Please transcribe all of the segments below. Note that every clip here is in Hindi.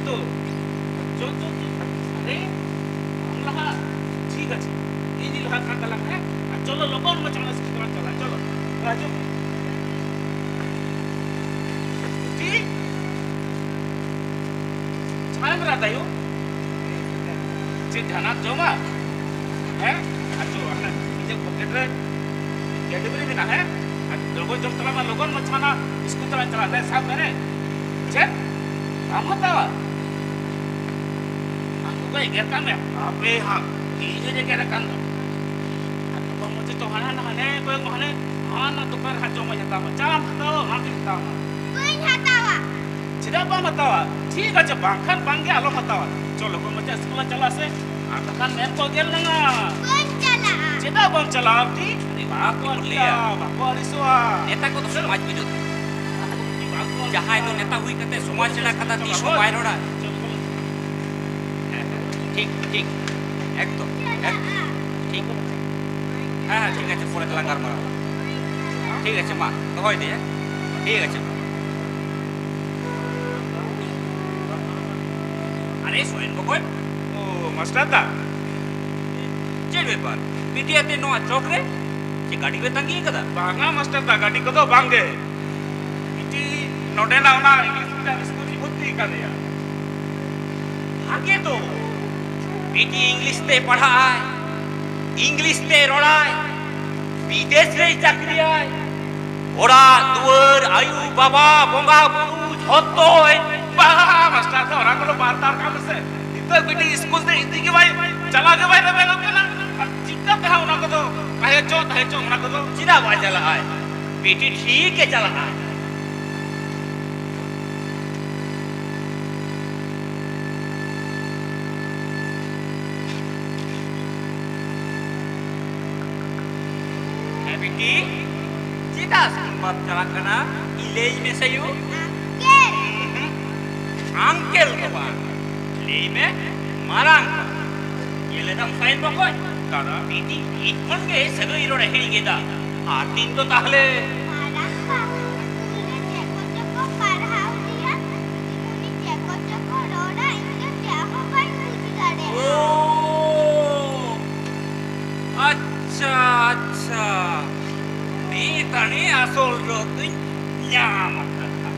तो जो अरे हम लहा ठीक है ये नहीं लहा का लगा है चलो लोगों में चला चलो राजू जी छाया में रहता हो जे जाना जोमा है अच्छा इसे पॉकेट रे कैटेगरी भी ना है लोगों जब तला लोगों में छाना इसको चला है सब मैंने चेक हम बतावा aku ko igerkan ya ape ha ini je kira kan aku mau je to hana hane ko hane hana to par ha joma jata macam tahu nanti tahu Kuing hatawa. tidak apa matawa ठीक है bangkan bangge alo matawa चलो को मचे sekolah चला से aku kan main ko gel na Kuing cala. tidak bang चला आपकी aku liya aku ariswa नेता को तो समाज बिजुत जहां तो नेता हुई कहते समाज चला कथा 300 बायरोड़ा ठीक ठीक एकदम ठीक हाँ हाँ ठीक है पूरा तेलंगाना मारा ठीक है माँ तो हो दिया ठीक है अरे सोइन को कोई ओ मास्टर ता चल बेपार पीटिया ते नो चौकरे कि गाड़ी में तंगी कदा बांगा मास्टर ता गाड़ी को तो बांगे इटी नोटे ना होना इंग्लिश का स्कूल की बुद्धि का दिया आगे तो बेटी इंग्लिश ते पढ़ा है इंग्लिश ते रोड़ा है विदेश रे चाकरी है ओरा दुवर आयु बाबा बोंगा बुरु झोतो है बाहा मास्टर ता ओरा को बात तार काम से इतना बेटी स्कूल से इतनी की भाई चला के भाई रे लोग ना चिंता पे है उना को तो कहे चो उना को तो चिदा बा चला है बेटी ठीक है चला है बेटी चिदा बाप चला करना इलेज में सही हो अंकल को बात ले में मारा अंकल ये लेदम फाइन बकोय दादा बेटी इतमन के सगळे इरोड हेडी गेदा आतीन तो ताहले अच्छा अच्छा नी तनी असोल रो तुई न्याम करता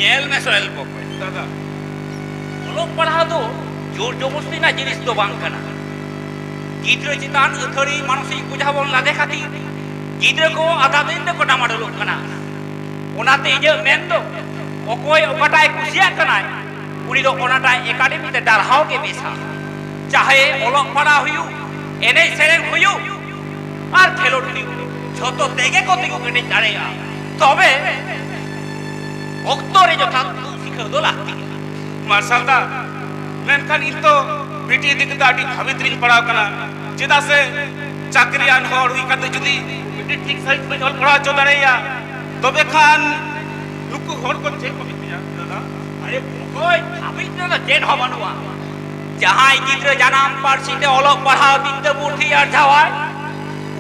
येल में सोयल बकोय दादा बोलो पढ़ा दो जोर जबरदस्ती ना जिनिस तो बांग कना गिद्र चितान अथरी मानसिक बुझावन लादे खाती गिद्र को आधा दिन को डामाडोल कना ओनाते इजे मेन दो ओकोय ओकाटाय कुसिया कना उनी दो ओनाटा एकेडमी ते डारहाव के बेसा चाहे ओलो पढ़ा हुयु एने सेरेन हुयु और खेलोड हुयु झोतो तेगे को तिगु केने दाड़ेया तबे ओक्तोरे जो था तू सिखर दो लागती मार्शल ता मेनखान इन तो बेटी दिख दाडी भवित्रिन पढ़ाव कना चिदा से चाकरियान होड़ हुई कते जुदी बेटी ठीक सही में होल पढ़ा चो दाड़ेया तबे खान नुकु होड़ को चेक को बिया दादा अरे कोई भवित्र ना चेन हो मनवा जहां गिद्र जनाम पारसिते ओलोक पढ़ाव दिते बुठी और जावाय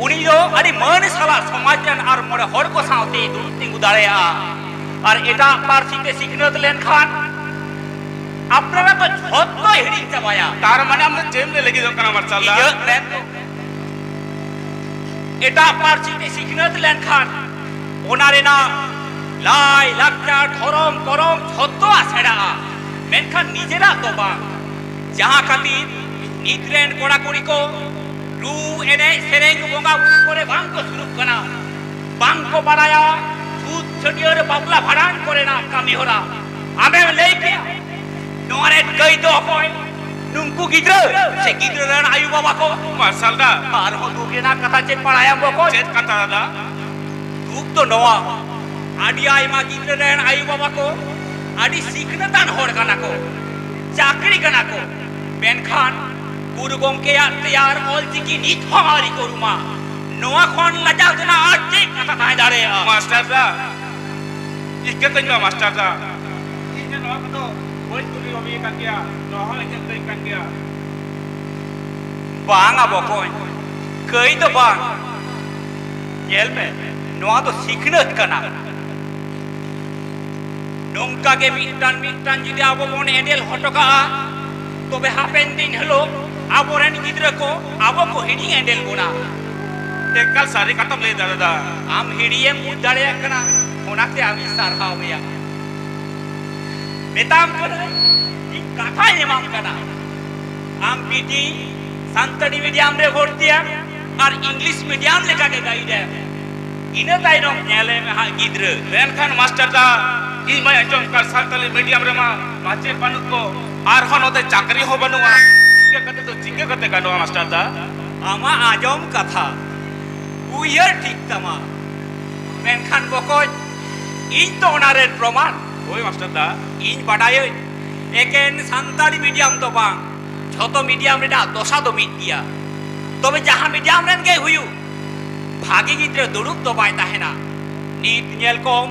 उनी जो अरे मन साला समाजन और मोरे होड़ को सावते दुतिंगु दाड़ेया और एटा पारसिते सिखनत लेन खान আপনারা তো ছোট্ট হেডিং চাবায়া तार माने हमने जेम ले लगी दो कना मार्शल दा ইয়ে লেন এটা পারছিতে সিখনত লেন খান ওনারে না লাই লাকচার ধরম করম ছোট্ট আছেড়া মেনখান নিজেরা তো বা যাহা খাতির নিদ্রেন কোড়াকুড়ি को রু এনে সেরেং বঙ্গা করে বাঙ্ক শুরু করা বাঙ্ক বাড়ায়া সুদ ছটিয়র বাবলা ভাড়ান করে না কামি হরা আমি লেইকে नोरे गई तो कोई नुंकु गिद्र से गिद्र रन आयु बाबा को मार्शल दा और हो दुगे ना कथा चेत पढ़ाया बको चेत कथा दादा दुग तो नवा आडी आय मा गिद्र रन आयु बाबा को आडी सिखनतान होड़ कना को चाकरी कना को मेनखान गुरु गमके या तैयार ऑलचिकी नीत हमारी कोरुमा नोआ खन लजा जना आटे कथा ताय दारे मास्टर दा इके तंगा मास्टर दा इने नोआ तो कोई तुली hobby kan dia noho ingen tei kan dia बांगा बकोय कई तो बांग येल में नोआ तो सिखनत कना nongka ge mitan judi abo bon edel hotoka tobe hapen din helo aboren gidra ko abo ko hidi edel guna ekal sari katam le dada am hidiem udare kana onate ami sarhaw meya metam kana ik katha emam kana am piti santani medium re bhortiya ar english medium leka ge gaide ina tainong nyale me ha gidra menkan master da i mai ajong kar santali medium re ma mache panuk ko ar honote chakri ho banua chike kate ganoa master da ama ajom katha uyer ঠিক tama menkan bokoj in to onare proman oi master da in badaye eken santali medium to bang joto medium reda dosa do mitia tobe jaha medium ren ge huyu bhagi gidre durup to bai tahena nit nyel kom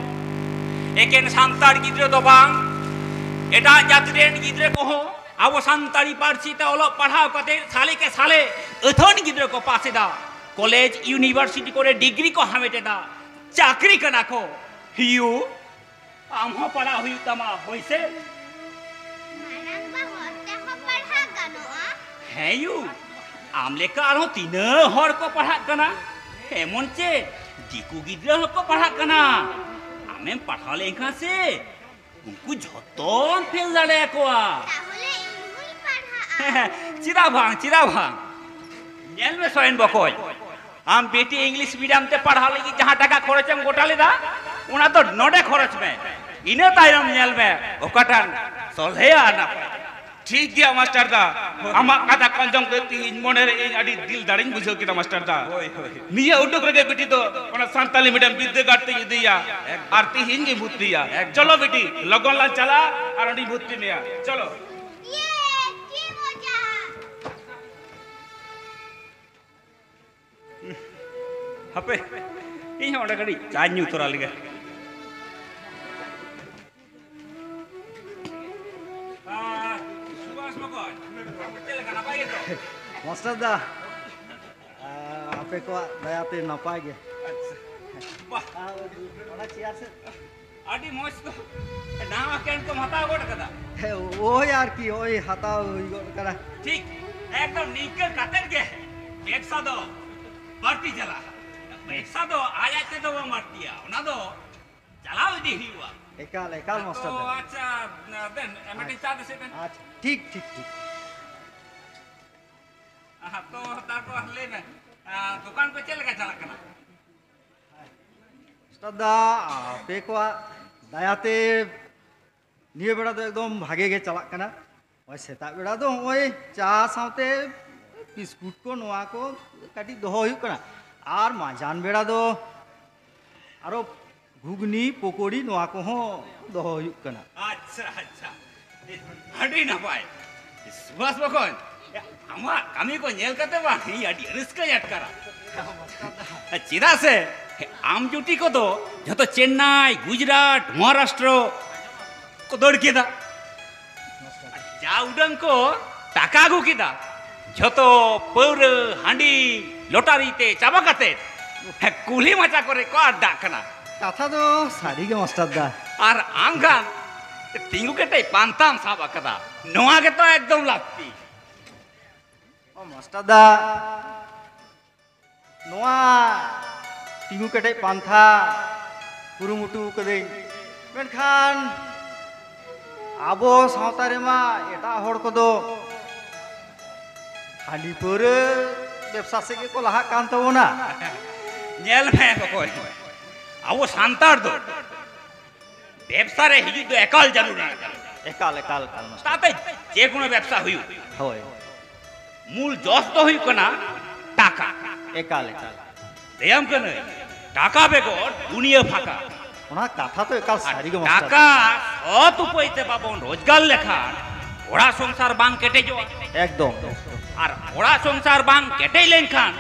eken santar gidre do bang eta jatren gidre ko abo santali parsi te olok padhaw kate sale ke sale athon gidre ko pase da college university को डिग्री को हमेटे दा चाकरी कना को हियू आम हो पढ़ा हुई तमा होइसे मारंग बा होते हो पढ़ा गनोआ है यू आम लेका आरो तीन हर को पढ़ा कना एमन चे दिकु गिद्रा को पढ़ा कना आमे पढ़ा लेखा से उनको झतन फेल दाड़े कोआ ताहले इहुई पढ़ा चिरा भांग नेल में सोयन बकोय आम बेटी इंग्लिश मीडियम ते पढ़ा लगी जहां टाका खरचम गोटा लेदा उना तो नोडे खरच में इने तायम नेल में ओकटन सोलहे आना ठीक गया मास्टर दा आमा कथा कंजong ते इन मोने रे आडी दिल दाड़िन बुझो किता मास्टर दा निया उडुक रगे बेटी तो ओना संताली मीडियम विद्यागार ते दिया और ती हिंगी भूतिया चलो बेटी लगन ला चला और नी भूति में चलो ये की मजा हपे इन ओडे गडी चान्यू तोरा लगे सुभाष मगन चले का नापाय तो मास्टर दा आपे को दयाते नापाय गे वाह ओना चियार से आडी मौज तो नावा केन को हता गोट कदा ओ यार की ओई हता करा ठीक एकदम नीकर काटन के एक सा दो पार्टी चला पैसा दो आया ते दो मारतिया ओना दो चलाओ दी हुआ एकाल मास्टर तो दा अच्छा देन एमटी चा दे सेन अच्छा ठीक तो तार को ले में दुकान पे चल के चला कना मास्टर दा आपे को दयाते निये बेड़ा तो एकदम भागे गे चला कना ओय सेता बेड़ा दो ओय चा साथे बिस्कुट को नोआ को काटी दोहो हुई कना और माजान बेड़ा दो आरो घुगनी पकोड़ी नोआ को हो दोहो हुई कना अच्छा हडी ना पाए सुभाष बकन आमा कमी को नेल कते बा ही अडी रिस्क याटकरा चिरा से आम जुटी को दो जतो चेन्नई गुजरात महाराष्ट्र को दौड़ केदा जा उडन को टाका गु केदा जतो पौर हांडी लोटारी ते चाबा कते कुली मचा करे को अड्डा कना कथा तो सारी गे मास्टर दा और आम गान तिंगु केटे पांताम साबा कदा नोआ के तो एकदम लागती ओ मास्टर दा नोआ तिंगु केटे पांथा कुरुमुटु कदे मेनखान आबो सावता रे मा एटा होड़ को दो हांडी पौरे व्यवसा से को लहा कान तबोना नेल में बकोय आवो सांतार दो व्यवसा रे हिजु दो एकाल जरूर एकाल मास्टर ताते जे कोनो व्यवसा हुयु होय मूल जस तो हुयु कना टाका एकाल देयम कने टाका बेगोर दुनिया फाका ओना कथा तो एकाल सारी गे मास्टर टाका सत उपायते बाबन रोजगार लेखा ओड़ा संसार बांग केटे जो एकदम और ओड़ा संसार बांग केटे लेनखान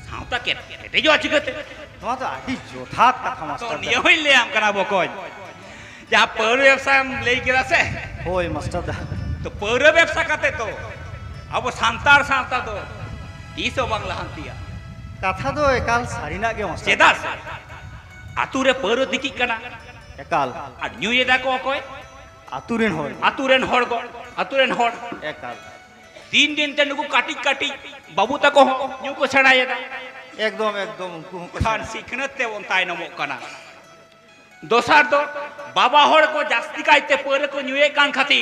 सावता केटे जो चिकते नोआ तो आदि जोथात कथा तो मास्टर निये होई ले आम कना बकोय जा पौर व्यवसाय ले गिरा से होय मास्टर दा तो पौर व्यवसा कते तो अब सांतार सावता दो तीसो बांगला हंतिया कथा तो एकाल सारी ना गे मास्टर चेदा से आतु रे पौर दिकी कना एकाल আর নিউয়েদা কো কয় आतुरेन होर আতুরেন হড় গো আতুরেন হড় एकाल দিন দিন তে নুকু কাটি কাটি বাবু তাকো নিউ কো ছড়াইয়েদা एकदम एकदम उनको খান শিখনত তে বন তাই নমক কানা দোসার তো বাবা হড় কো জাস্তি কাইতে পরে কো নিউয়ে কান খাতি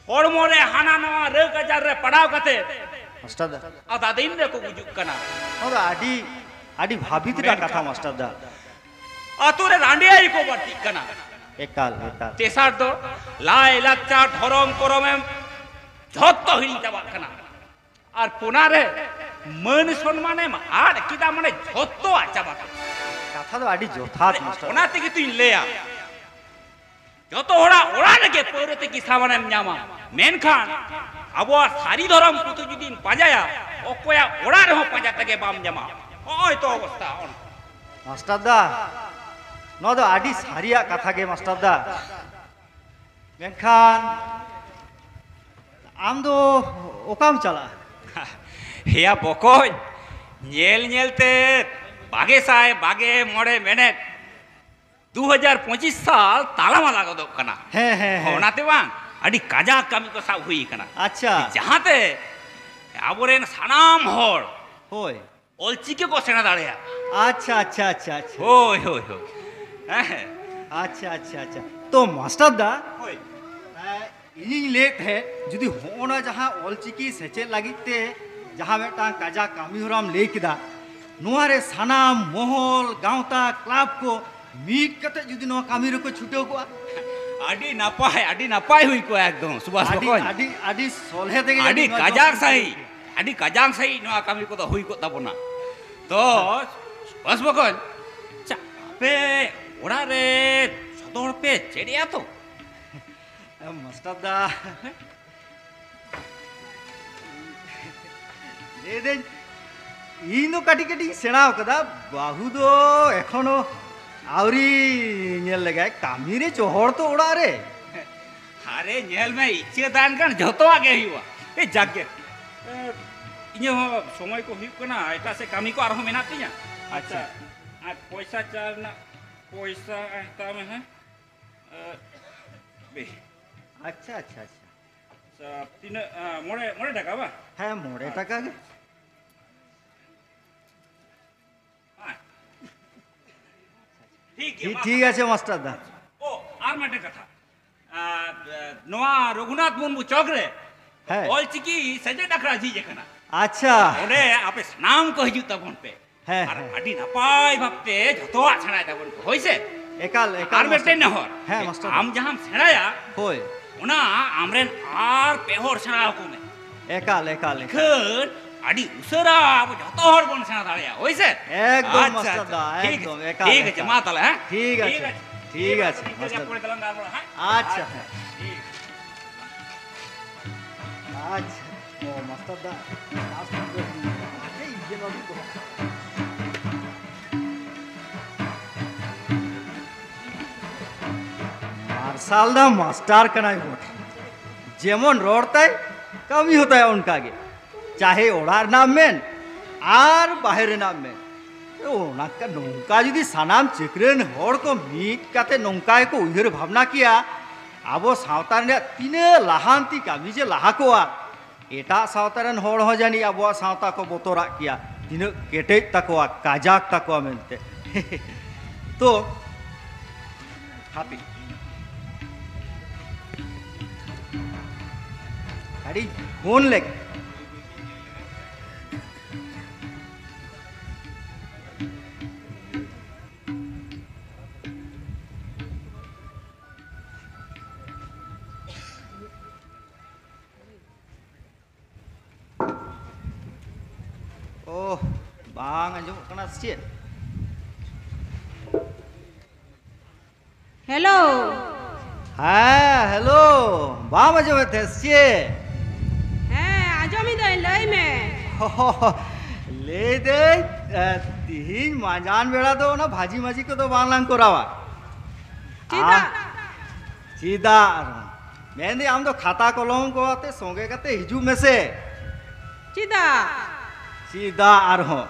হড়মরে হানা নয়া রোগ আজার রে পড়াও কাতে मास्टर दा আদা দিন রে কো গুজুক কানা और आडी आडी भाभी ती कथा मास्टर दा আতুরে রান্ডিয়াই কো বাটি কানা एकाल एकाल তেসার তো লাই লাচ্চা ধরম করমে যত হিল যাবা কানা আর পুনারে মান সম্মানে আর কিদা মানে যত আচাবা कथा तो आडी जोथात मास्टर ওনা থেকে তুই লেয়া যত ওরা ওরা লাগে পৌরতে কি সামানে ᱧᱟᱢᱟ মেনখান আবহাওয়া সারি ধরম কুতু যদি পাজায়া অকয়া ওরা রহ পাজা থেকে বাম ᱧᱟᱢᱟ ওই তো অবস্থা मास्टर दा नो दो आडी सारिया कथा गे मास्टर दा मेनखान आम दो ओकाम चला হেয়া বকই নেল নেলতে বাগে সাই বাগে মড়ে মেনেট 2025 সাল তালামালা গদক কানা है है है ওনাতে বাং আডি কাজা কামি কো সাব হুই কানা अच्छा যাহাতে আবরেন সানাম হর होय অলচিকে কো সেনা দাঁড়িয়া अच्छा अच्छा अच्छा अच्छा ওই ওই ওই হ্যাঁ अच्छा अच्छा अच्छा तो मास्टर दा ওই इनिंग लेट है जुदी होना जहां ऑलचिकी सेचे लागिते जहां मेटा काजा कामी हराम ले किदा नुआरे सानाम मोहल गांवता क्लब को मीट कते जुदी नो कामी रे को छुटे को আডি নাপাই হুই কো একদম সুভাষ आडी বকই आडी आडी सोलहे देगे আডি কাজাং সাই নোয়া কামি কো হুই কো তাবনা তো সুভাষ বকই চাপে ওড়া রে সদর পে চেড়িয়া তো मास्टर दा ले दे इन काटी काटी सेना कदा बाहु दो एखोनो आवरी नेल लगा कामी रे चोहर तो ओड़ा रे আরে নেল মে ইচ্ছে দান কান যত আগে হইবা এ জাগে ইᱧ সময় কো হুইক না এটা সে কামি কো আর হো মেনা তিয়া আচ্ছা আর পয়সা চার না পয়সা তামে হ্যাঁ বে अच्छा अच्छा अच्छा তিন মোড়ে মোড়ে টাকা বা है मोड़े टका के ঠিক ठीक আছে मास्टर दा ও আর মাঠে কথা নোয়া রঘুনাথ মুর্মু চক্রে হ্যাঁ। অলচিকি সেজে ডাকরা জি যেখানা अच्छा ওরে আপে নাম কো হিজু তখন পে হ্যাঁ, আর হ্যাঁ। আডি নাপাই ভাবতে যত আছড়ায় তখন হইছে एकाल एकाल আর বেটে নহর হ্যাঁ মাস্টার আম জাহাম সেড়ায়া होय ওনা আমরেন আর পেহর সেড়াও কমে एकाल एकाल एकाल। খর আডি উসরা আবো যত হর বন সেড়া দাঁড়িয়া হইছে একদম আচ্ছা, মাস্টার আচ্ছা, দা ঠিক একদম আছে, একাল ঠিক আছে একাল। মা তাহলে হ্যাঁ ঠিক আছে ঠিক আছে ঠিক আছে মাস্টার পরে দিলাম তারপর হ্যাঁ আচ্ছা হ্যাঁ ঠিক। अच्छा ओ मास्टर दा मास्टर दा আরে ইয়ে নবি তো मार्शल दा मास्टर कनाई बोट जेमन रोड़ता है कमी होता है उनका आगे चाहे ओड़ार नाम में आर बाहर नाम में ओनाका नौका जुदी सानाम चिकरेन होड़ को मीट काते नौका को उधर भावना किया आबो सावतार ने तीने लाहांती कामी जे लाहा कोआ एटा सावतारन होड़ हो जानी आबो सावता को बोतोरा किया तीने केटे तकोआ काजाक तकोआ मेनते तो हापी अरे फोन लेग ओह बांग अंजम कना से हेलो हाँ हेलो बाम अंजम थे से হ্যাঁ আজমি দই লই মে ले दे तीन मांजान बेड़ा दो ना भाजी माजी को तो बांगलांग को रावा চিদা सीधा मैंने हम तो खाता कलम को आते सोंगे करते हिजू में से চিদা सीधा आर हो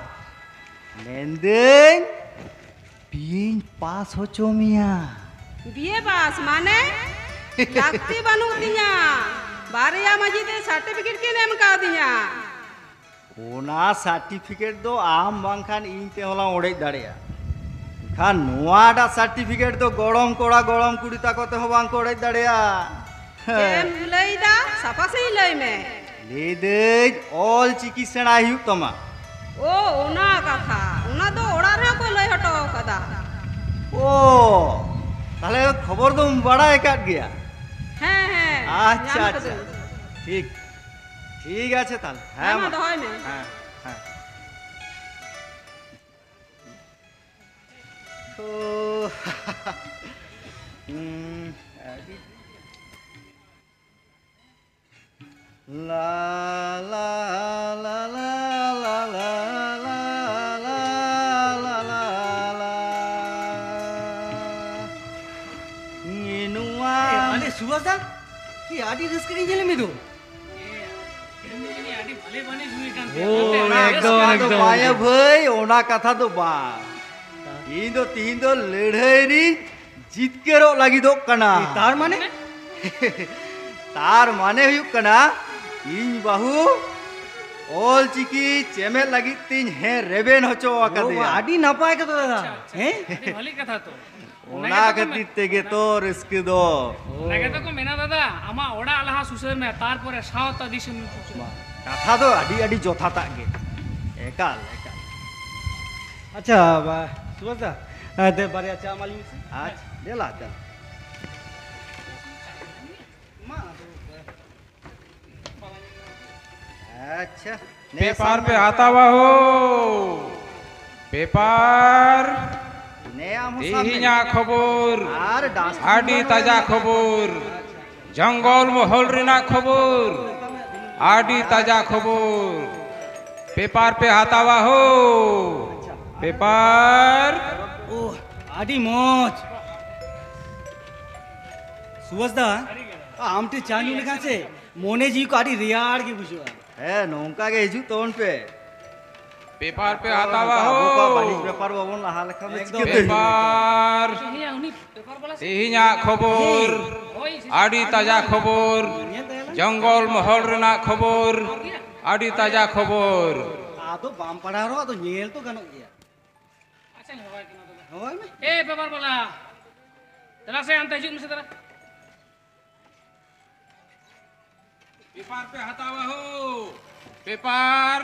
लेंदे बीन पास होचो मिया বিয়ে পাস মানে লাগতে বানু দিয়া বারিয়া মাঝিতে সার্টিফিকেট কে নেম কা দিয়া ओना सर्टिफिकेट दो आम बांखान इन ते होला ओड़े दाड़ेया खान नोआडा सर्टिफिकेट दो गरम कोड़ा गरम कुड़ी ताकोते हो बांग ओड़े दाड़ेया এম লইদা সাপাসেই লই মে ले दे ऑल चिकी सेना हिउ तमा ও ওনা কথা ওনা তো ওড়া রে কো লই হটো কদা ओ তাহলে খবর তো বাড়ায় কাট গিয়া হ্যাঁ হ্যাঁ আচ্ছা আচ্ছা ঠিক ঠিক আছে তাহলে হ্যাঁ হ্যাঁ মা। তো হয় মে হ্যাঁ হ্যাঁ তো লা লা লা লা লা লা লা লা লা লা লা নিনুয়া अरे सुभाष दा ये आदि रिस्क के जेल में दो एकदम माया भाई ओना कथा तो बा इन दो तीन दो लड़ाई जितकेरो लगी दो कना तार माने तार माने हुई कना इन बाहु ऑल चिकी चेमे लगी तीन है रेबेन होचो आकदे आदि नापाय का तो दादा हैं ভালো কথা তো ओना खातिर तेगे तो रिस्क दो লাগে তো কো মেনা দাদা আমা ওড়া আলাহা সুসের মে তারপরে সাওতা দিশে कथा तो अडी अडी जोथा तागे एकाल एकाल अच्छा सुभाष दा दे बारे अच्छा मालूम से आज देला चल अच्छा पेपर पे आता हुआ हो पेपर তিহিনা খবর আর ডাস আডি তাজা খবর জঙ্গল মহল রেনা খবর আডি তাজা খবর পেপার पे आता हुआ हो पेपर ओ आदि मौज सुभाष दा आमटे चालू लिखा से मोने जी को आदि रियाड़ की बुझवा ए नोंका के हिजू तोन पे पेपर पे आता हुआ हो बाड़ी पेपर बाबन लहा लेखा में एकदम। चिके पेपर উনি পেপার বলা তিহিনা খবর আডি তাজা খবর জঙ্গল মহল রেনা খবর আডি তাজা খবর आदो बाम पड़ा रो तो नेल तो गनो गया আচ্ছা বাবা কি না দাদা होय में এ পেপার বলা তেরা সে আনতে হিজুক মিছে তেরা पेपर पे आता हुआ हो पेपर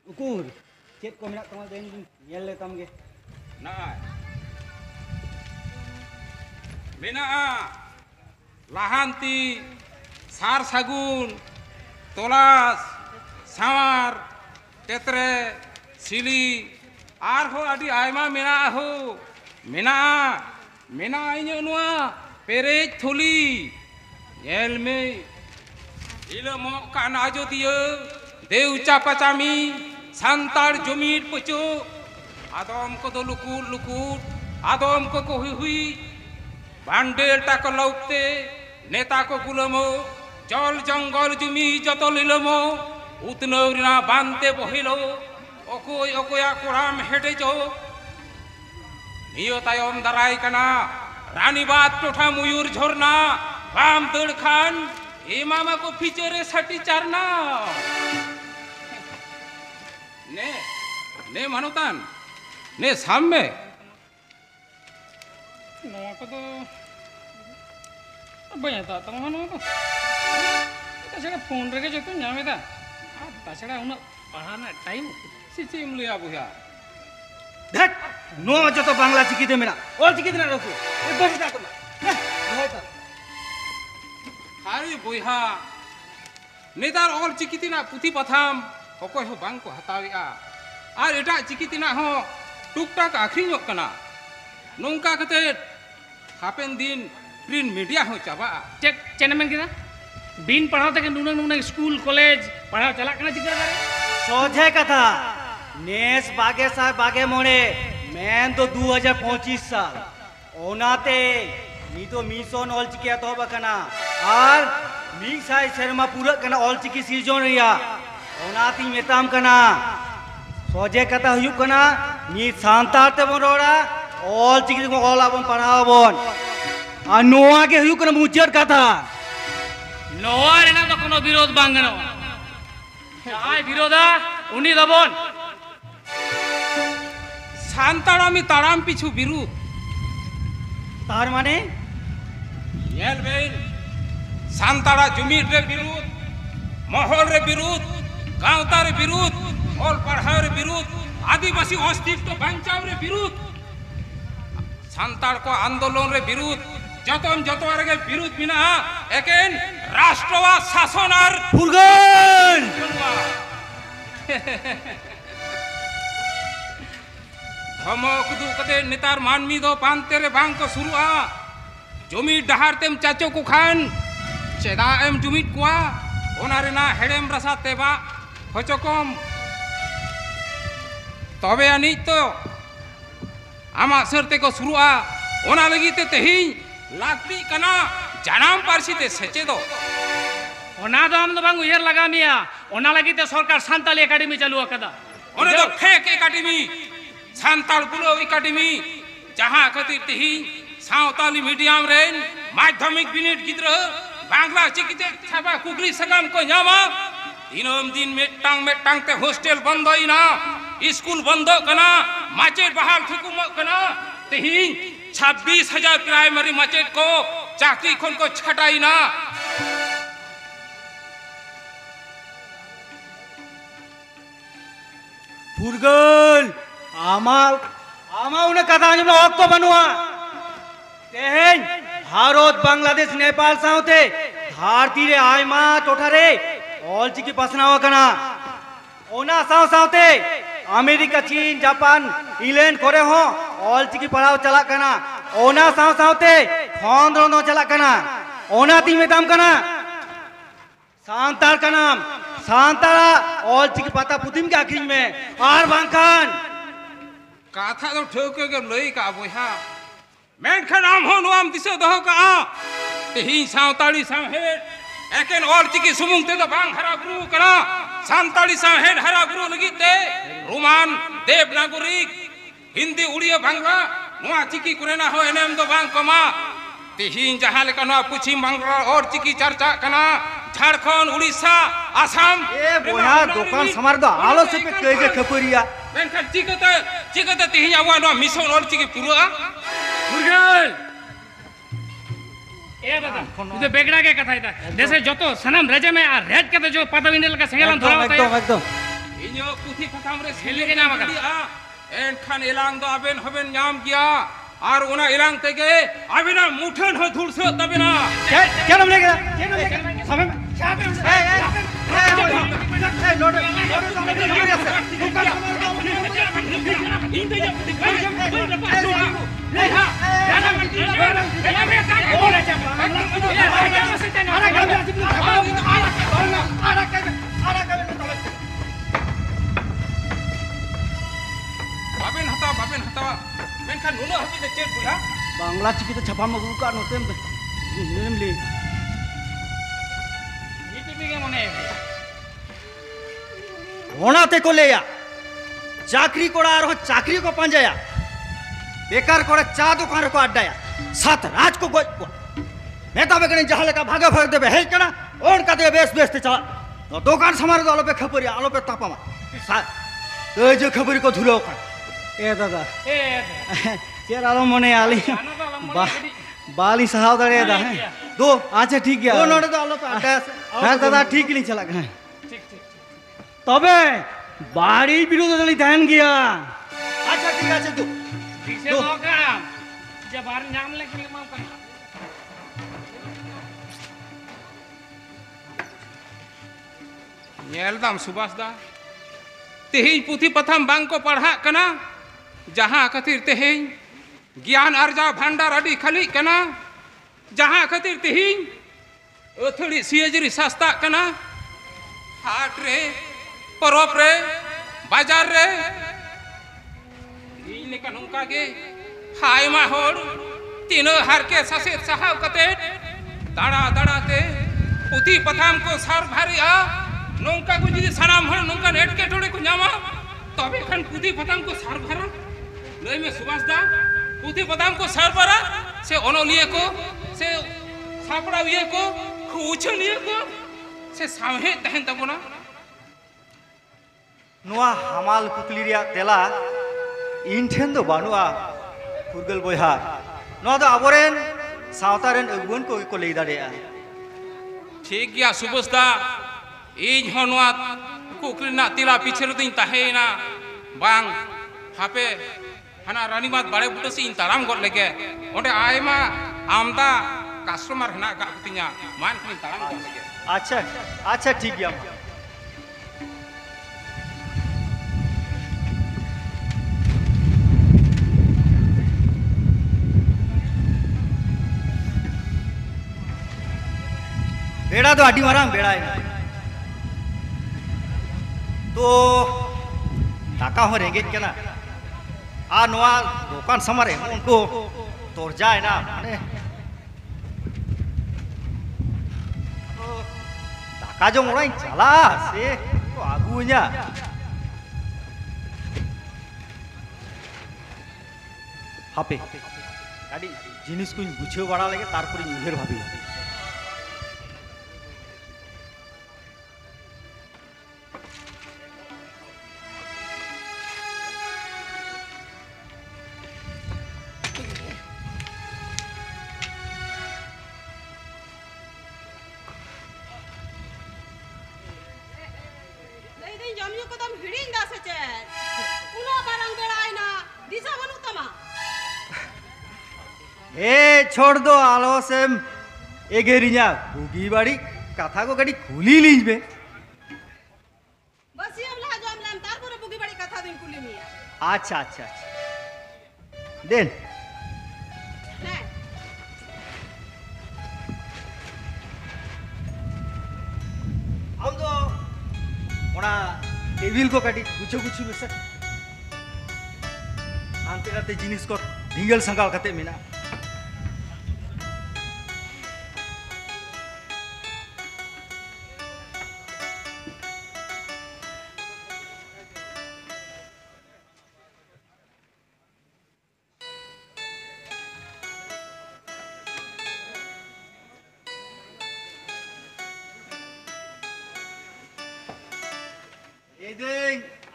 उकुर चेत को मेना तमा देन नेल ले तम गे ना मेनाआ लाहांती सार सागुन तलाश सावार तेतरे सिली आर हो आदि आयमा मेना हो मेना मेना इन्यो नुआ पेरेज थुली येल में इलमो कान आजोदिया देवचा पचामी सांतार जमीर पचो आदम को तो लुकुट लुकुट आदम को हुई हुई बांडेल टाको लौकते नेता को गुलमो जल जंगल जुमी जत लिलमो उतनौरिना बांधते बहिलो अकोय अकोया कोराम हेटे जो नियो तायम दाराय कना रानीबाद टोठा मयूर झरना बाम दड़ खान ए मामा को फीचरे सटी चारना ने मानोतान ने सामने নমা কো তো বয়া তা তমা নো তো তাছাড়া ফোন রেখে যেত নামে দা আর তাছাড়া উনা পড়ানা টাইম सिचिम लिया बुया धट नो जो तो बांग्ला चिकी दे मेरा और चिकी देना रखो ये बस ना तुम होता हारी बुया नेतार ऑल चिकितिना पुथी पथाम अकोय हो बांग को हताविया आर एटा चिकितिना हो टुकटाक आखरिñok kana nongka kate hapen din print media हो चाबा चेक चेनमेन किदा बिन पढ़ाओ तक नुना नुना स्कूल कॉलेज पढ़ाओ चला कना चिकर करे सोझे कथा नेस बागे साहब बागे मोड़े मैन तो 2025 साल ओनाते नी तो मिशन ऑल चिकिया तो बकना और मी साई शर्मा पूरा कना ऑल चिकी सीजन रिया ओनाती मेताम कना सोझे कथा हुयु कना नी सांतार ते बन रोड़ा ऑल चिकी को ऑल आबन पढ़ाओ बन आ नोआ के हुई कना मुचर कथा नोआ रेना तो कोनो विरोध बांग गनो जाय विरोधा उनी दबन सान्ताड़ामी ताड़ाम पिछु बिरुद तार माने नेल बेन सान्ताड़ा जुमीर रे बिरुद महल रे बिरुद गांवता रे बिरुद ऑल पढ़ाओ रे बिरुद आदिवासी अस्तित्व बचाव रे बिरुद सान्ताड़ को आंदोलन रे बिरुद जतम जतवार के बिरुद बिना एकेन राष्ट्रवाद शासन और फुरगन धमक दु कते नेतार मानमी दो पांते रे बांग को शुरुआ जुमी डहार तेम चाचो को खान चेदा एम जुमीट कुआ ओना रेना हेडेम रसा तेबा हचकम तबे आनी तो आमा सरते को शुरुआ ओना लगी ते तेही लाकती कना जानाम पारसी ते सचे दो ओना दो हम दो बांग उयर लगा मिया ओना लगी ते सरकार सांताली एकेडमी चालू अकदा ओने तो फेक एकेडमी सांताल गुलो एकेडमी जहां खातिर तेही सावताली मीडियम रेन माध्यमिक बिनिट गिद्र बांग्ला चिकिते छाबा कुगली सगाम को न्यामा दिनोम दिन मेटांग ते हॉस्टल बंद होइना स्कूल बंद कना माचेट बहाल थुकुम कना तेही 26,000 प्राइमरी माचेट को चाकरी खन को छटाइना फुरगन आमा उन्हें कथा आंजम ऑक्टो बनुआ तेहेन भारत बांग्लादेश नेपाल साउते धारती रे आयमा टोठा रे ऑल चिकी पसनावा कना ओना साउते अमेरिका चीन जापान इंग्लैंड करे हो ऑल चिकी पढ़ाओ चला कना ओना साउते खंद्रो चला कना ओना ती में दाम कना सांतार का नाम सांतारा ऑल चिकी पता पुतिम के आखिर में आर बांखान काथा तो ठोके के लई का बोहा मेंखा नाम हो नोम दिसे दहो का तेही सावताली साहेब एकेन और चिकी सुमुंग ते तो बांग हरा गुरु करा सांताली साहेब हरा गुरु लगी ते रोमान देवनागरिक हिंदी उड़िया बांग्ला नोआ चिकी कुरेना हो एनेम दो बांग कमा तेही जहां लेका नोआ पश्चिम बांग्ला और चिकी चर्चा कना झारखंड उड़ीसा आसाम ए बोहा दुकान समार दो आलो से पे केजे खपरिया मेंखा चिकते तेही आवा नोआ मिशन और चिकी पुरा मुर्गल ए दादा इदे बेगड़ा के कथा इदा देशे जतो सनम रजे में आ रेज के जो पदवी नेल का सेगलाम धरा होता है एकदम इन्यो पुथी पथाम रे सेले के नाम का एन खान एलांग दो अबेन हबेन नाम किया और उना एलांग तेगे अबेना मुठन हो धुलसो तबेना क्या नाम लेगा समय में बाबेन हतावा मेनखान नुनो हबी दे चेक बुया बांग्ला चिकी तो छपा मगु का नोतेम नेम ले नीति के मने होना ते को लेया चाकरी कोड़ा और चाकरी को पंजाया बेकार कोड़ा चा दुकान को अड्डाया सात राज को गोज को नेता बेकने जहां लेका भागे भाग देबे हे कना ओन का दे बेचते चला तो दुकान समार दो आलो पे खपरी आलो पे तापामा सा तो जो खबरी को धुलो का ए दादा ए चेर आलो मने आली बाली सहाव दरे दा है दो अच्छा ठीक है दो नोड़े दो आलो पे अड्डाया हां दादा ठीक नहीं चला गए ठीक तबे बाड़ी विरोध दली ध्यान गया अच्छा ठीक है तू ठीक से होगा जब बार नाम लेके मां का नेलदाम सुभाष दा तेही पुथी पथम बांग को पढ़ा कना जहां खातिर तेही ज्ञान अर्जा भंडार अडी खाली कना जहां खातिर तेही ओथड़ी सियजरी सस्ता कना हाट रे परब रे बाजार रे इन लेका नंका के हायमा होड़ तीनो हर के ससे सहाव कते दाड़ा दाड़ाते पुथी पथम को सर भारी आ नौका को जी सनाम हो नौका नेट के टोड़े को न्यामा तबे खान पुथी पताम को सरभरा लय में सुभाष दा पुथी पताम को सरभरा से अनलिया को से सापड़ाविया को उछलिया को से सामहे तहन तबना नोआ हमाल कुकली रिया तेला इन ठेन दो बानुआ फुरगल बोहा नोआ दो आबोरेन सावतारेन अगुवन को लई दाड़ेया ठीक गया सुभाष दा इन हनवा कुकली ना तिला पीछे रो दिन ताहेना बांग हापे हना रानीबाद बाड़े बुटसी इन ताराम गड लेके ओंडे आयमा आमदा कस्टमर हना गा कुतिया मान खिन ताराम गड लेके अच्छा अच्छा ठीक गया बेड़ा तो आटी मारा बेड़ा है तो टाका हो रेंगे क्या ना आ नोआ दुकान समारे उनको तोड़ जाए ना माने टाका जो मोड़ा चला से तो आगू nya हापे गाड़ी जिनिस को गुछे बड़ा लगे तारपुरी उहेर भाभी छोड़ दो आलो से एगेरिया बुगी बाड़ी कथा को गाड़ी खुली लीज में बस ये हमला जो हमला तार पूरे बुगी बाड़ी कथा दिन खुली मिया अच्छा अच्छा अच्छा देन ले हम तो ओना टेबिल को काटी गुछो गुछो में से आंते राते जिनिस को ढिंगल संगाल कते मिना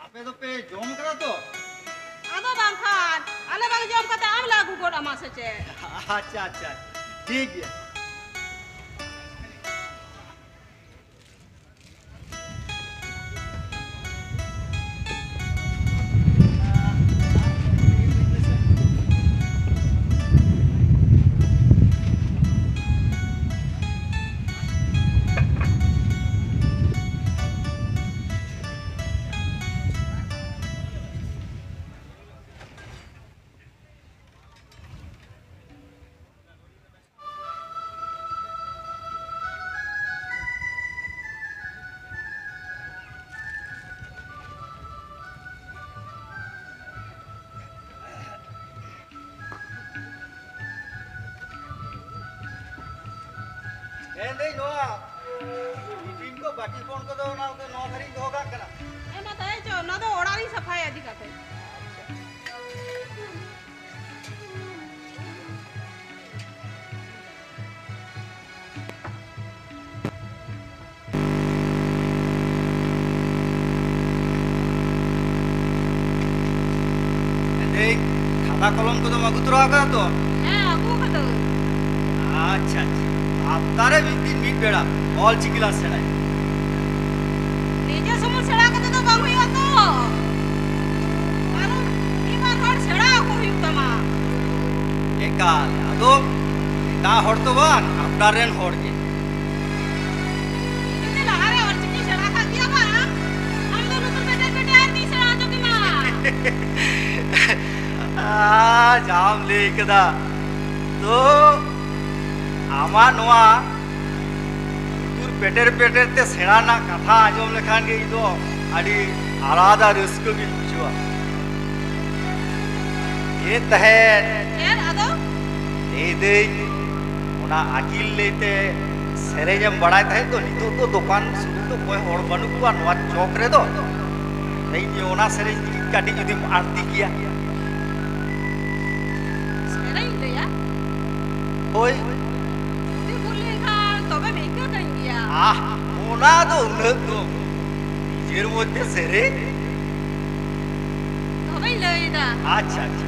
आपे तो पे जोम करा तो आदो बांखान आले बाग जोम कते आम लागू गोड़ा मासे चे अच्छा अच्छा ठीक है नहीं नोआ टिफिन को बाटी फोन को दो ना तो नौ खरी होगा कना ए मत है जो ना तो ओड़ारी सफाई आदि करते देख खाता कलम को तो मगुतरो आगा तो हां आगू कतो अच्छा अच्छा आप तारे दिन मीट बेड़ा ऑल चिकिला सेड़ा निजे समूह सेड़ा कते तो बांग हुई तो मानो ई बार हर सेड़ा को हुई तमा एका आदो ता हड़ तो बान अपना रेन हड़ के इते लहारे और चिकी सेड़ा खा दिया बा हम दोनों तो बेटे बेटे आर ती सेड़ा जो की मां आ जाम ले कदा तो आमा नोआ तुर पेटेर पेटेर ते सेड़ा ना कथा आजम लेखान के इदो आड़ी आलादा रस्क भी बुझवा ये तहे यार आदो ए दे ओना आकिल लेते सेरेजम बड़ाय तहे तो नितो तो दुकान सुदु तो कोई हड़ बनु को नोआ चौक रे दो नहीं ये ओना सेरेज काटी जुदी आरती किया सेराई लया होय जुदी बोले खान तबे मेका कहीं गया ओना दो उन्नत दो निजेर मध्य सेरे तबे लयदा अच्छा अच्छा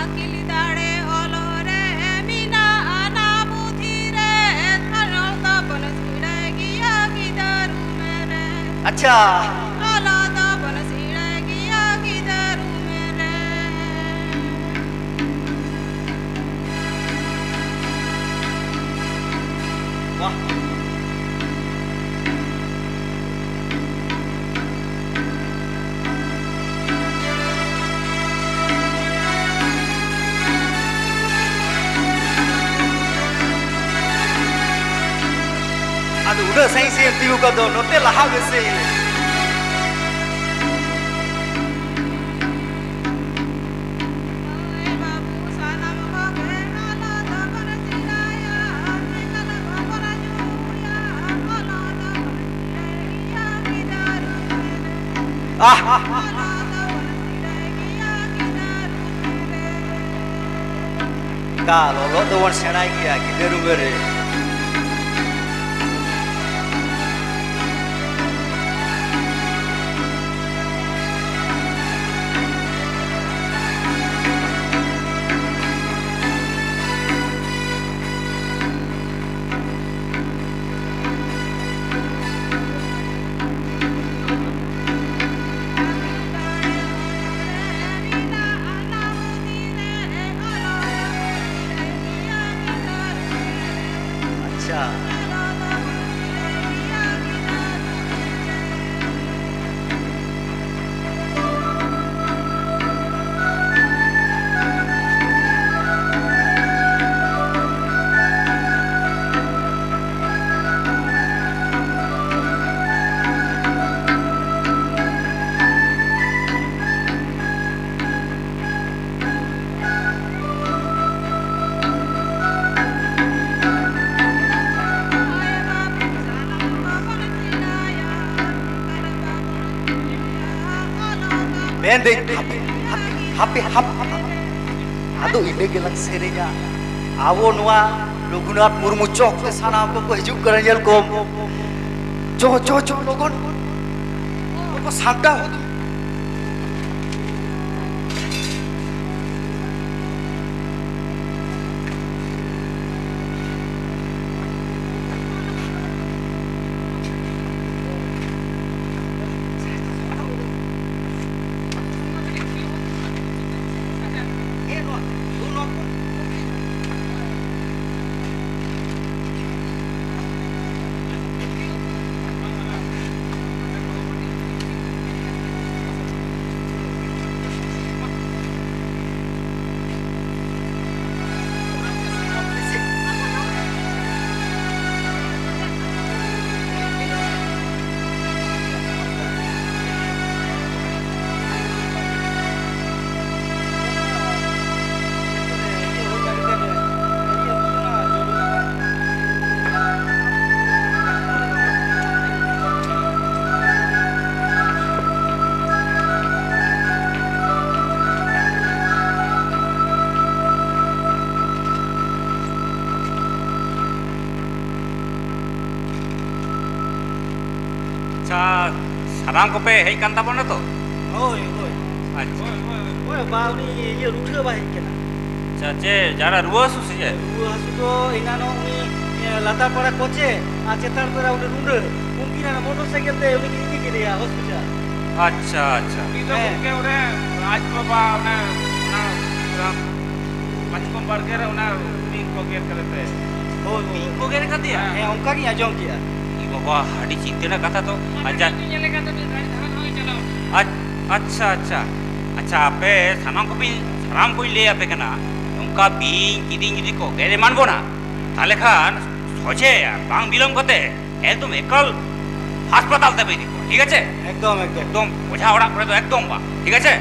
अकेली दाड़े ओलोरे मीना आना बुद्धि रे थानो तपन सिड़े गया किधरू मेरे अच्छा आला तपन सिड़े गया किधरू मेरे वाह ಅದು ಉಡ ಸೈನ್ಸ್ ಎಂತಿಯು ಕದೋ ನೋತೆ ಲಹಾವೆಸೆ ओए बाबू सनम को के आला तपन सिड़ाया निकल गोबर जुया आला तपन सिड़े गया किधरू मेरे ಆಹ್ आला तपन सिड़े गया किधरू मेरे का लोलो तो वन सेणाई किया गिदरू मेरे अच्छा Bende happy ado inde gelang serenya awo noa Raghunath Murmu chok te sanam ko hijuk kara jel kom cho logon ko samta ho अच्छा साराम को पे है कंता बना तो hoy hoy अच्छा hoy bauni ye ruthe ba hekena अच्छा चे जरा रुआ Suse je ruwa hasu to inano uni latar para koche a chetar pera udah nunda mungkin ana motorcycle te uni kini kiri ya hospital अच्छा अच्छा itu mungkin udah Raj Baba udah macam burger udah mie burger करते हैं hoy को गेर कर दिया eh onka ni ajong kiya ई बाबा हडी चिंते ना कथा तो अच्छा अच्छा अच्छा अच्छा आपे सामान को भी साराम को ले आपे कना उनका बीन किदिन जुदी को गेरे मानबो ना ताले खान सोचे बांग बिलम करते एकदम एकल হাসপাতাল দেবে দিকো ঠিক আছে একদম বোঝা ওড়া করে তো একদম বা ঠিক আছে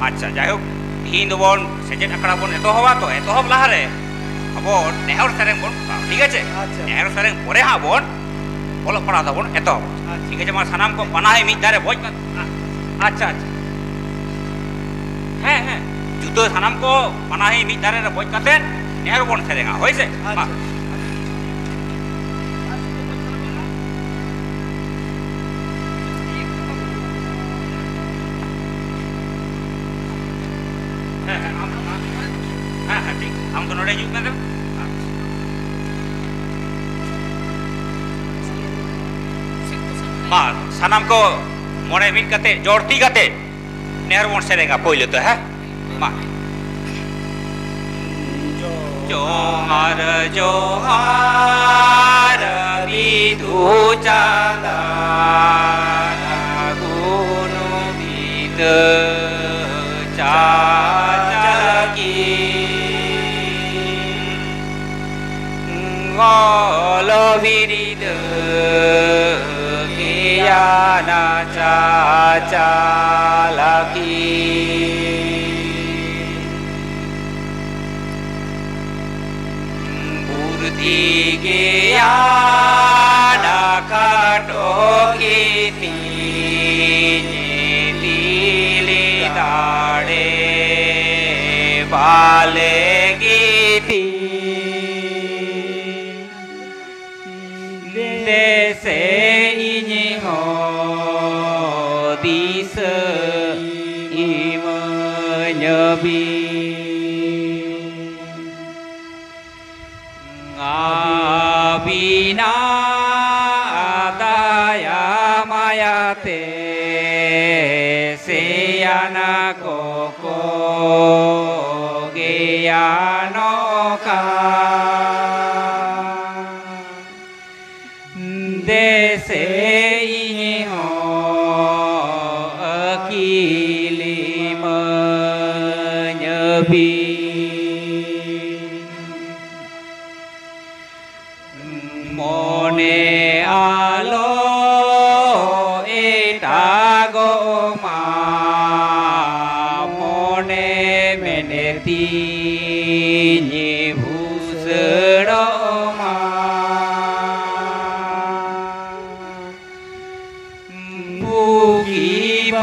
আচ্ছা যাই হোক তিন বন সেজেন আকড়া বন এত হওয়া তো এত হব লাহারে আবো নেহর সারেং বন ঠিক আছে আচ্ছা। নেহর সারেং পরে হা বন olok pada tabon eto ठीक है जमा सनाम को पनाहे मिट दारे भोज अच्छा अच्छा है जुतो सनाम को पनाहे मिट दारे रे भोज काते नेहरु बन सेरेगा होय से हम तो नोड़े जुक में दो सनाम को मोड़े मिट कते जोड़ती कते नेहर बोन सेरेगा पहले तो है जोहार जोहार Vidhu चांदान गुनु with चाचकी ngolo virid kiana caca laki burdi kiana katokiti nyetili tade bale giti se ini hodis imenyebi ngabina adaya mayate seyana koko geyanoka dese ini ho akili menyebi mone alo etago ma mone meneti nyebusero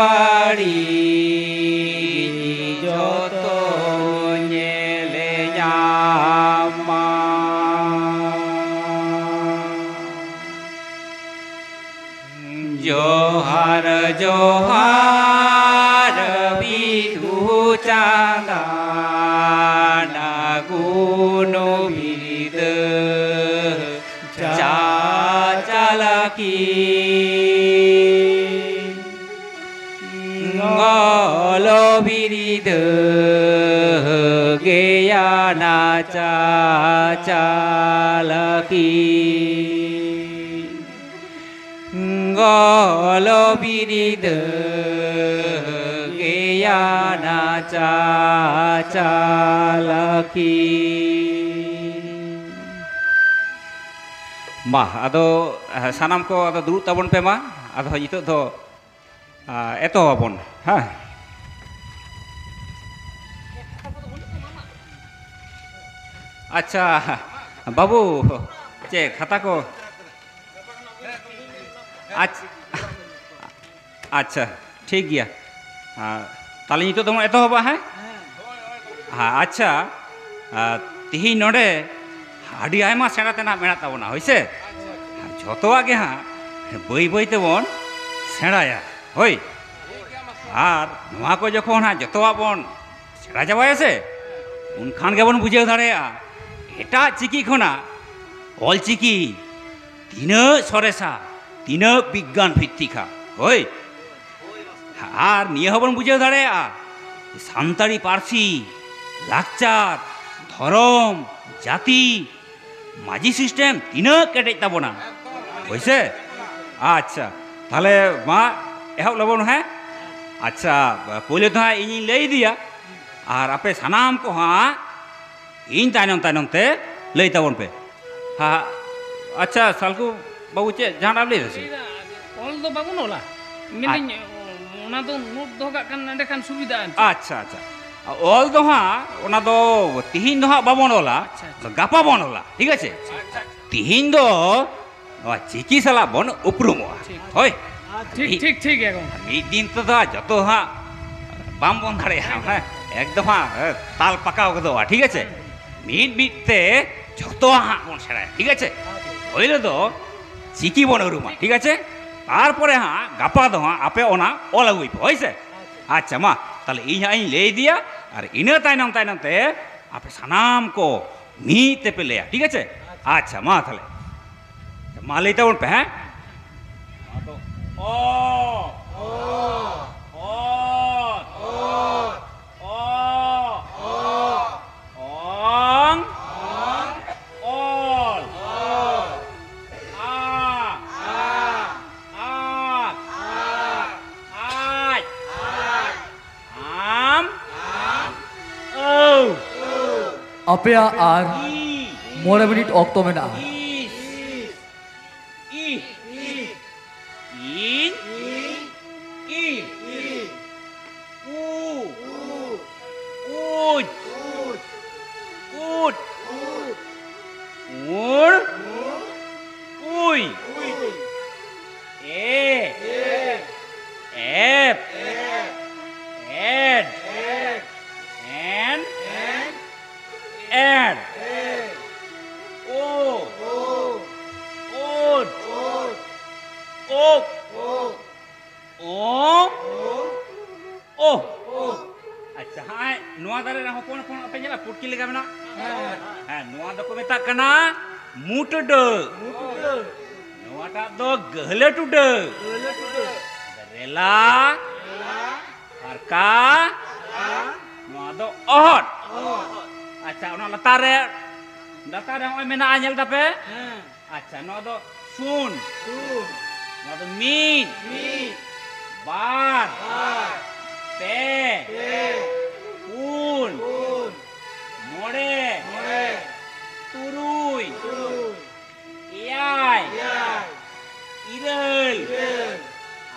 Bari joto nyele nyama Johar Johar Vidu Candana Gunu Vida Cacalaki ngolo virid geyana caca laki ngolo virid geyana caca laki mah ado sanam ko ado durut tabon pe ma ado itu do eto abon ha अच्छा बाबू चे खाता को अच्छा ठीक गया ताले नितो तुम एतो हबा है हाँ अच्छा तिही नोडे आडी आयमा सेना तेना मेना ताबोना होइसे जतोआ गे हाँ बई बई तेबन सेणाया होय आर नोआ को जखन हाँ जतोआ बन सेड़ा जाबाय से उनखान गेबन बुझेव दाड़ेया एटा चिकी खना ऑल चिकी तीना सरेसा तीना विज्ञान भित्तिका होय आर निया हबन बुझेव दाड़ेया सान्ताड़ी पार्सी लाकचार धरम जाति माजी सिस्टेम तीना केटेज ताबोना होइसे अच्छा ताहले मा एहब लबन है अच्छा पहले तो हाँ इन लई दिया और आपे सानाम को हाँ इन तायनम तायनम ते लई ताबन पे हाँ अच्छा सालकु बाबू चे जहाँ आप ले दे ऑल तो बाबू नोला मिनिंग ओना तो नोट दो का kan नंदे kan सुविधा अच्छा अच्छा ऑल तो हाँ ओना तो तिहिन तो हाँ बाबन ओला गापा बन ओला ठीक है तिहिन दो ᱱᱚᱣᱟ ᱪᱤᱠᱤ ᱥᱟᱞᱟᱜ ᱵᱚᱱ ᱩᱯᱨᱩᱢᱚᱜᱼᱟ ᱦᱳᱭ ঠিক ঠিক ঠিক এখন ᱢᱤᱫ ᱫᱤᱱ ᱛᱮᱫᱚ ᱡᱚᱛᱚ ᱦᱟᱸᱜ ᱵᱟᱢ ᱵᱚᱱ ᱫᱟᱲᱮᱭᱟᱜᱼᱟ ᱦᱮᱸ ᱮᱠᱫᱚম ᱦᱟᱸᱜ ᱛᱟᱞ ᱯᱟকাᱣ ᱜᱚᱫᱚᱜᱼᱟ ᱴᱷᱤক আছে ᱢᱤᱫ ᱢᱤᱫ ᱛᱮ ᱡᱚᱛᱚᱣᱟᱜ ᱦᱟᱸᱜ ᱵᱚᱱ ᱥᱮᱬᱟᱭᱟ ᱴᱷᱤক আছে ᱯᱳᱭᱞᱳ ᱫᱚ চিকি ᱵᱚᱱ ᱩᱨᱩᱢᱟ ᱴᱷᱤক আছে তারপরে ᱦᱟᱸᱜ ᱜᱟᱯᱟ ᱫᱚ ᱦᱟᱸᱜ ᱟᱯᱮ ᱚᱱᱟ ᱚᱞ ᱟᱹᱜᱩᱭ ᱯᱮ ᱦᱳᱭ ᱥᱮ ᱟᱪᱪᱷᱟ ᱢᱟ তাহলে ᱤᱧ ᱦᱟᱸᱜ ᱤᱧ ᱞᱟᱹᱭ ᱤᱫᱤᱭᱟ ᱟᱨ ᱤᱱᱟᱹ ᱛᱟᱭᱱᱚᱢ ᱛᱟᱭᱱᱚᱢ তে আপে সানাম কো ᱢᱤᱫ ᱛᱮᱯᱮ ᱞᱟᱹᱭᱟ ᱴᱷᱤক আছে আচ্ছা মা তাহলে মা ᱞᱟᱹᱭ ᱛᱟᱵᱚᱱ ᱯᱮ হ্যাঁ ᱚ Apea ar 9 minit okto mena. Latar yang mena anyel tape. Acha, no do sun. No do min. Bar. Pe. Un. More. Turuy. Iyai. Irel.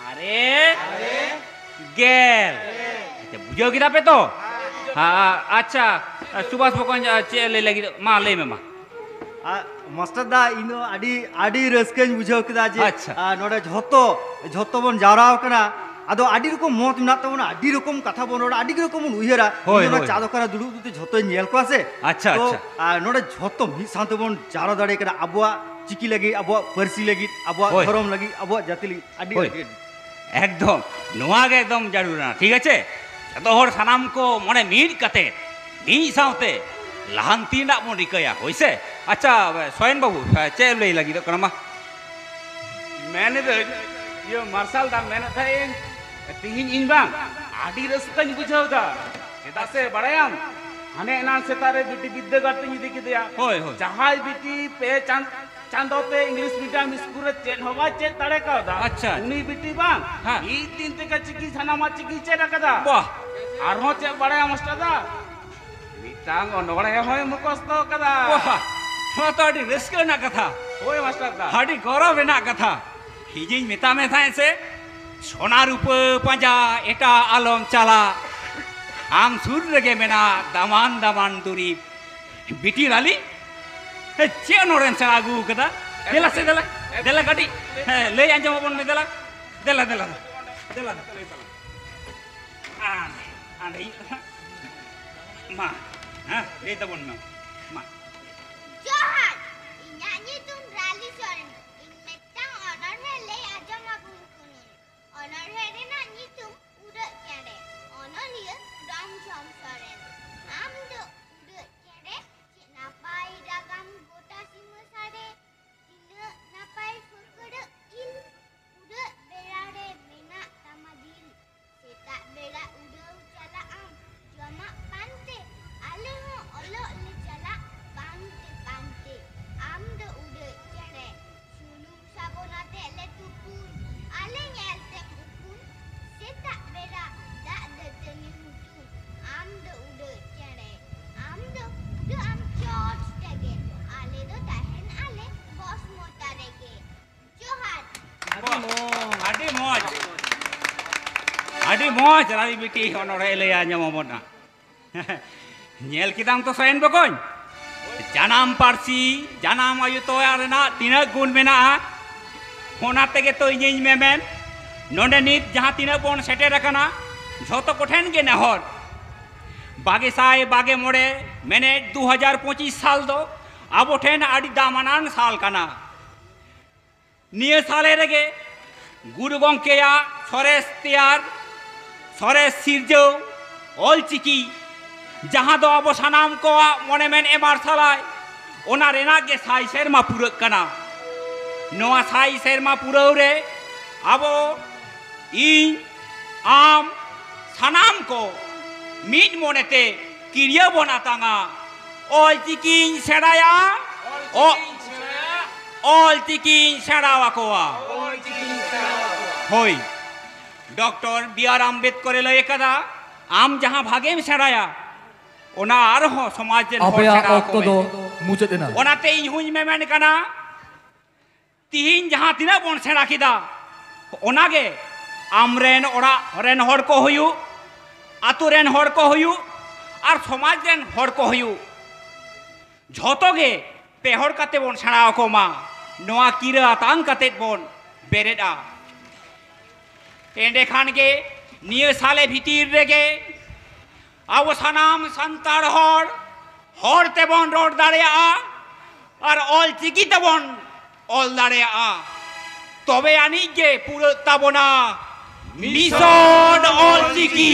Are. Gel. Acha, bujau kita apa tu? अच्छा सुभाष बकन ले लगी मा ले में मा मास्टर दा इनो आडी रस्केन बुझाव केदा जे नोडे झोतो बन जावराव कना आदो आडी रकम मत मेना तबना आडी रकम कथा बन रोड आडी रकम बन उयहरा इनो चादो कना दुडु दुते झोतो नेल को आसे अच्छा अच्छा नोडे झोतो मी साथे बन जारा दाड़े कना अबुआ चिकी लगी अबुआ परसी लगी अबुआ धरम लगी अबुआ जाति लगी आडी एकदम नोआ के एकदम जरूर ना ठीक है जतो हर सानाम को मने मीड कते मी साउते लाहांती ना बन रिकया होइसे अच्छा सोयन बाबू चे लई लगी तो कनमा मैंने तो ये मार्शल दा मैंने था तिहिन इन बांग आडी रस्कन बुझाव दा चेदा से बड़ायाम हाने ना सेतारे बिटी विद्यागार ते इदि किदया होय होय जहाज बिटी पे चांदोते इंग्लिश मीडियम स्कूल चेन होगा चेन तड़े का दा अच्छा उनी बिटी बांग ई दिन ते का चिकी सानामा चिकी चेन कदा वाह आरो चे बड़ाया मास्टर दा मिटांग ओनगड़े होय मुकस्तो कदा वाह हाँ तो आडी रिस्क ना कथा होय मास्टर दा आडी गौरव ना कथा हिजिन मिता में था ऐसे सोना रूप पंजा एटा आलम चला आम सुर लगे मेना दामान दामान दूरी बिटी राली चे नोरेन से आगू कदा देला से देला गाड़ी ले अंजम बन में देला आने मा हाँ ले तबन में मा जोहार इन्यानी तुम राली सोरेन इन मेट्टांग ऑनर है ले अंजम अबुन कुनुन ऑनर है रे ना नी तुम उड़ केरे ऑनर हियर राम जॉम सोरेन आम दो उड़ केरे नापाई रागम गोटा सिंह सारे इन नापाई फुकड़ इन उड़ बेरारे मेना तमादिल सेता बेरा उड़ चला आम जमा पांते आले हो ओलो ले चला पांते आम दो उड़ चढ़े सुनुम साबोनाते ले तुपुन आले नेलते उपुन सेता बेरा दा दतनी हुतुन आम दो उड़ चढ़े आम दो उड़ आम चॉर्च टगे आले दो तहन आले बॉस मोटा रेगे जोहार आडी मौज रानी बिटी ओनोरे ले आंजम मोना नेल किदाम तो सोयन बकन जानाम पारसी जानाम आयु तो यार ना तीना गुण मेना होना तेगे तो इᱧ मेमेन नोंडे नित जहां तिना बोन सेटेर रखना झोतो कोठेन गे नेहर बागे साय बागे मोड़े मैंने 2025 साल दो अब ठेन आड़ी दामानान साल कना निये साले रेगे गुरु गंकेया सरेस तेयार सरेस सिरजौ ऑलचिकी जहां दो अब सानाम को मने मेन एमार सालाय ओना रेना गे साई सेरमा पुरक कना नोआ साई सेरमा पुरौ रे अब इन आम सानाम को मीट मोनेते किरिया बनातांगा ऑलचिकी सेड़ाया ऑलचिकी सेड़ावा कोआ होई डॉक्टर बी.आर. आम्बेडकर लय कदा आम जहां भागे में सेड़ाया ओना आर हो समाज रे आपया ऑक्टो दो मुचे देना ओनाते इन हुई में मेन कना तीन जहां तिना बोन सेड़ा किदा ओनागे आमरेन ओड़ा रेन हर को हुयु आतु रेन हर को हुयु और समाज रेन हर को हुयु झोतोगे पेहर काते बोन सेड़ा को मा नोआ किरा तांग काते बोन बेरेदा एंडे खान के निये साले भीतिर रेगे अब सानाम संतार हर तेबन रोड दाड़िया और ऑलचिकी तेबन ऑल दाड़िया तबे आनी गे पुरो ताबना मिशन ऑलचिकी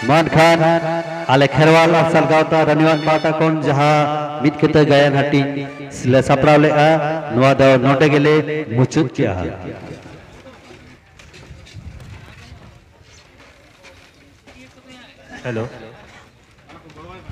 मान खान आले खेरवाल असल गावता रनिवान पाटा कोन जहां मित केते गायन हटी सिले सपराव ले नोआ दो नोटे गेले मुचुत किया हेलो